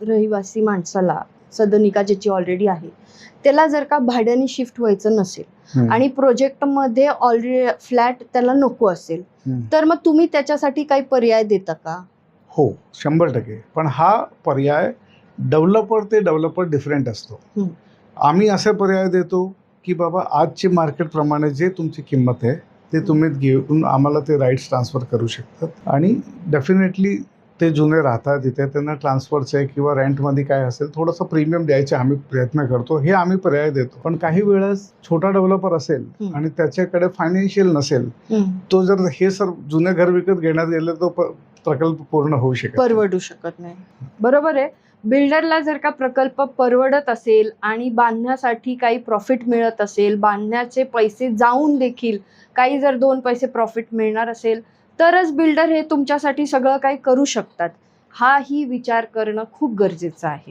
रहिवासी माणसाला सदनिका ज्याची ऑलरेडी आहे त्याला जर का भाड्याने शिफ्ट व्हायचं नसेल आणि प्रोजेक्टमध्ये ऑलरेडी फ्लॅट त्याला नको असेल तर मग तुम्ही त्याच्यासाठी काही पर्याय देता का? हो, 100%. पण हा पर्याय डेव्हलपर ते डेव्हलपर डिफरंट असतो. आम्ही असे पर्याय देतो की बाबा आजची मार्केटप्रमाणे जे तुमची किंमत आहे ते तुम्ही घेऊन आम्हाला ते राईट्स ट्रान्सफर करू शकतात आणि डेफिनेटली ते जुने राहतात तिथे त्यांना ट्रान्सफरचे किंवा रेंटमध्ये काय असेल थोडंसं प्रीमियम द्यायचे आम्ही प्रयत्न करतो. हे आम्ही पर्याय देतो. पण काही वेळेस छोटा डेव्हलपर असेल आणि त्याच्याकडे फायनान्शियल नसेल, तो जर हे जुने घर विकत घेण्यात गेले तो प्रकल्प पूर्ण होऊ शकत परवडू शकत नाही. बरोबर आहे. बिल्डरला जर का प्रकल्प परवडत असेल आणि बांधण्यासाठी काही प्रॉफिट मिळत असेल, बांधण्याचे पैसे जाऊन देखील काही जर 2 पैसे प्रॉफिट मिळणार असेल तरच बिल्डर हे तुमच्यासाठी सगळं काही करू शकतात. हाही विचार करणं खूप गरजेचं आहे.